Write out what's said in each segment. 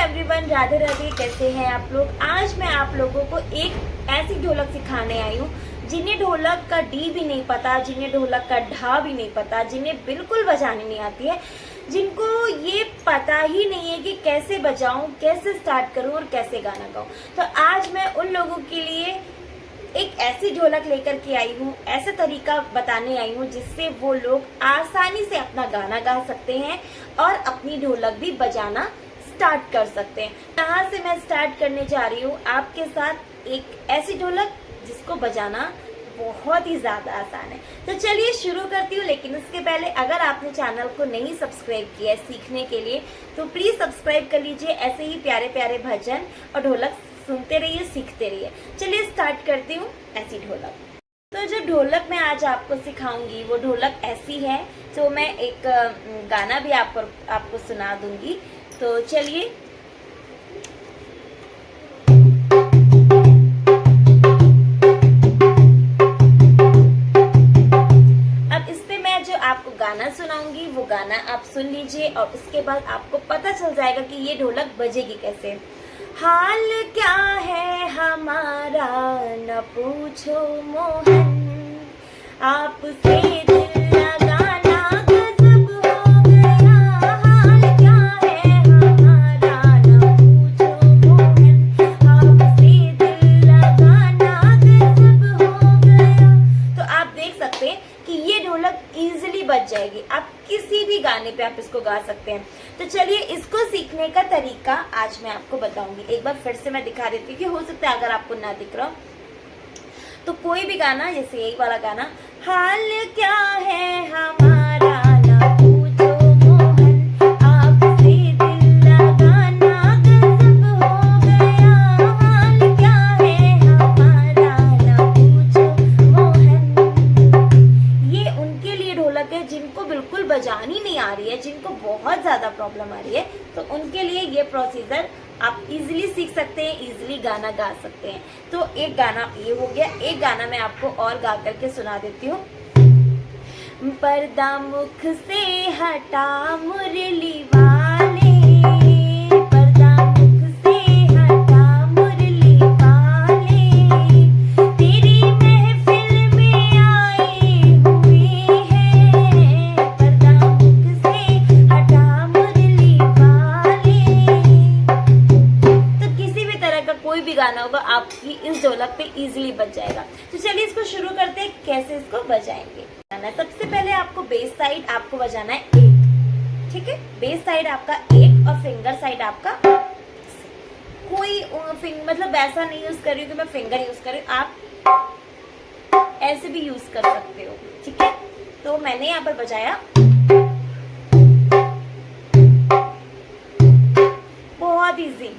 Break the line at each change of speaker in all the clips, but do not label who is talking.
Everyone, Radhe Radhe. कैसे हैं आप लोग। आज मैं आप लोगों को एक ऐसी ढोलक सिखाने आई हूँ जिन्हें ढोलक का डी भी नहीं पता, जिन्हें ढोलक का ढा भी नहीं पता, जिन्हें बिल्कुल बजानी नहीं आती है, जिनको ये पता ही नहीं है कि कैसे बजाऊं, कैसे स्टार्ट करूं और कैसे गाना गाऊं। तो आज मैं उन लोगों के लिए एक ऐसी ढोलक लेकर के आई हूँ, ऐसा तरीका बताने आई हूँ जिससे वो लोग आसानी से अपना गाना गा सकते हैं और अपनी ढोलक भी बजाना स्टार्ट कर सकते हैं। यहाँ से मैं स्टार्ट करने जा रही हूँ आपके साथ एक ऐसी ढोलक जिसको बजाना बहुत ही ज्यादा आसान है। तो चलिए शुरू करती हूँ। लेकिन उसके पहले अगर आपने चैनल को नहीं सब्सक्राइब किया है सीखने के लिए तो प्लीज सब्सक्राइब कर लीजिए। ऐसे ही प्यारे प्यारे भजन और ढोलक सुनते रहिए, सीखते रहिए। चलिए स्टार्ट करती हूँ ऐसी ढोलक। तो जो ढोलक मैं आज आपको सिखाऊंगी वो ढोलक ऐसी है, तो मैं एक गाना भी आपको सुना दूंगी। तो चलिए। अब इस पे मैं जो आपको गाना सुनाऊंगी वो गाना आप सुन लीजिए और उसके बाद आपको पता चल जाएगा कि ये ढोलक बजेगी कैसे। हाल क्या है हमारा न पूछो मोहन, आपसे दिल लगाना गजब हो गया। हाल क्या है हमारा न पूछो मोहन, आपसे दिल लगाना गजब हो गया। तो आप देख सकते हैं कि ये ढोलक इजीली बज जाएगी। आप किसी भी गाने पे आप इसको गा सकते हैं। तो चलिए इसको सीखने का तरीका आज मैं आपको बताऊंगी। एक बार फिर से मैं दिखा देती हूँ कि हो सकता है अगर आपको ना दिख रहा हो तो कोई भी गाना, जैसे यही वाला गाना, हाल क्या है हमारा ना पूछो मोहन, आपसे दिल लगाना गजब हो गया। हाल क्या है हमारा ना पूछो मोहन। ये उनके लिए ढोलक है जिनको बिल्कुल बजानी नहीं आ रही है, जिनको बहुत ज्यादा प्रॉब्लम आ रही है। तो उनके लिए ये प्रोसीजर आप इजीली सीख सकते हैं, इजीली गाना गा सकते हैं। तो एक गाना ये हो गया। एक गाना मैं आपको और गा करके सुना देती हूँ। पर्दा मुख से हटा मुरली वाले, पर्दा मुख से हटा मुरली वाले, तेरी महफिल में आए हुए हैं। पर्दा मुख से हटा मुरली वाले। तो किसी भी तरह का कोई भी गाना होगा आपकी इस ढोलक पे इजीली बज जाएगा। तो चलिए इसको शुरू करते हैं कैसे इसको बजाएंगे। सबसे पहले आपको बेस साइड आपको बजाना है एक, ठीक है। बेस साइड आपका एक और फिंगर साइड आपका कोई मतलब वैसा नहीं यूज कर रही हूँ कि मैं फिंगर यूज कर रही हूँ, आप ऐसे भी यूज कर सकते हो, ठीक है। तो मैंने यहाँ पर बजाया, बहुत इजी।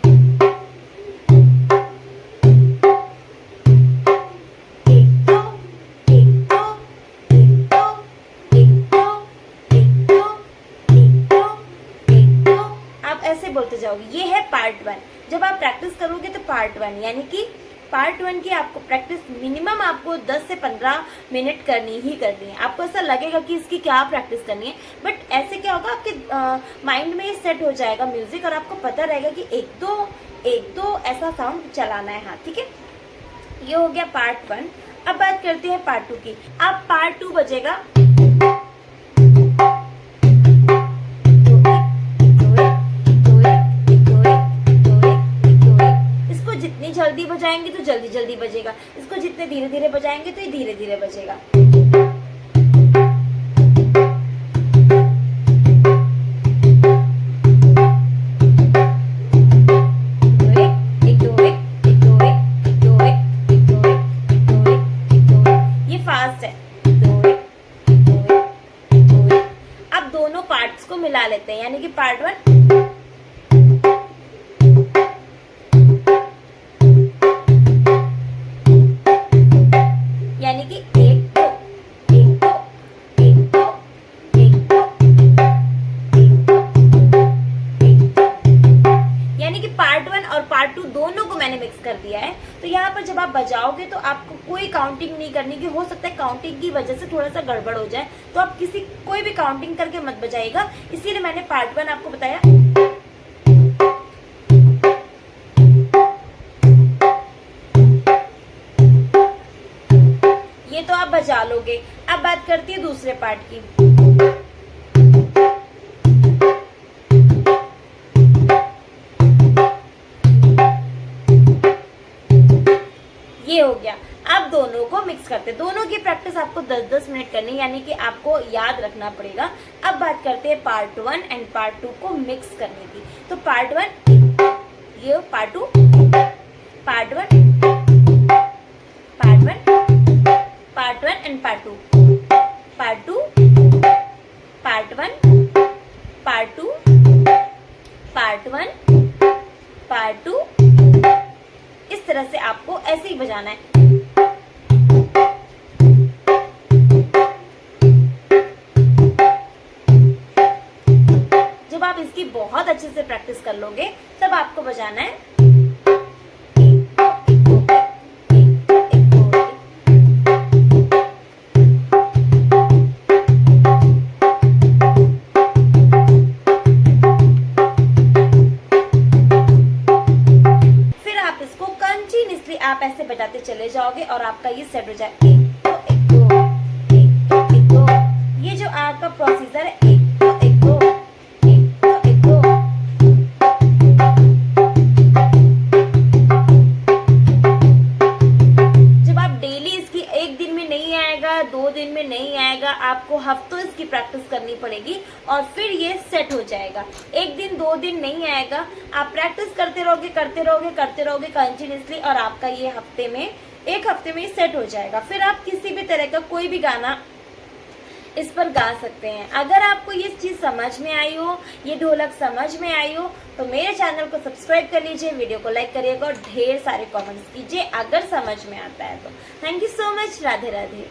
बोलते जाओगे। ये है पार्ट 1। जब आप प्रैक्टिस करोगे तो पार्ट 1 यानी कि पार्ट 1 की आपको प्रैक्टिस मिनिमम आपको 10 से 15 मिनट करनी ही करनी है। आपको ऐसा लगेगा कि इसकी क्या प्रैक्टिस करनी है, बट ऐसे क्या होगा आपके माइंड में सेट हो जाएगा म्यूजिक और आपको पता रहेगा कि एक दो ऐसा साउंड चलाना है। हाँ, ठीक है। ये हो गया पार्ट 1। अब बात करते हैं पार्ट 2 की। अब पार्ट 2 बजेगा। जल्दी बजाएंगे तो जल्दी जल्दी बजेगा, इसको जितने धीरे धीरे बजाएंगे तो ये धीरे धीरे बजेगा। ये फास्ट है। अब दोनों पार्ट्स को मिला लेते हैं, यानी कि पार्ट 1 यानी कि एक दो एक दो एक दो एक दो एक दो एक दो, यानी कि पार्ट 1 और पार्ट 2 दोनों को मैंने मिक्स कर दिया है। तो यहाँ पर जब आप बजाओगे तो आपको कोई काउंटिंग नहीं करनी, कि हो सकता है काउंटिंग की वजह से थोड़ा सा गड़बड़ हो जाए, तो आप कोई भी काउंटिंग करके मत बजाइएगा। इसीलिए मैंने पार्ट 1 आपको बताया। जाओगे। अब बात करती है दूसरे पार्ट की। ये हो गया। अब दोनों को मिक्स करते हैं। दोनों की प्रैक्टिस आपको 10-10 मिनट करनी, यानी कि आपको याद रखना पड़ेगा। अब बात करते हैं पार्ट 1 एंड पार्ट 2 को मिक्स करने की। तो पार्ट 1 ये, part 2, part 1, part 1, part 1 and part 2, part 2, part 1, part 2, part 1, part 2। इस तरह से आपको ऐसे ही बजाना है। जब आप इसकी बहुत अच्छे से प्रैक्टिस कर लोगे तब आपको बजाना है। फिर आप इसको कंटिन्यूअसली आप ऐसे बजाते चले जाओगे और आपका ये सेट हो जाए। एक दो एक दो, एक दो एक दो। ये जो आपका प्रोसीजर है, एक दो एक दो, एक दो एक दो। जब आप डेली इसकी, एक दिन में नहीं आएगा, 2 दिन में नहीं आएगा, आपको हफ्तों इसकी प्रैक्टिस करनी पड़ेगी और फिर ये सेट हो जाएगा। 1 दिन 2 दिन नहीं आएगा, आप प्रैक्टिस करते रहोगे करते रहोगे करते रहोगे कंटिन्यूअसली और आपका ये एक हफ्ते में सेट हो जाएगा। फिर आप किसी भी तरह का कोई भी गाना इस पर गा सकते हैं। अगर आपको ये चीज समझ में आई हो, ये ढोलक समझ में आई हो, तो मेरे चैनल को सब्सक्राइब कर लीजिए, वीडियो को लाइक करिएगा और ढेर सारे कमेंट्स कीजिए अगर समझ में आता है तो। Thank you so much. Radhe Radhe.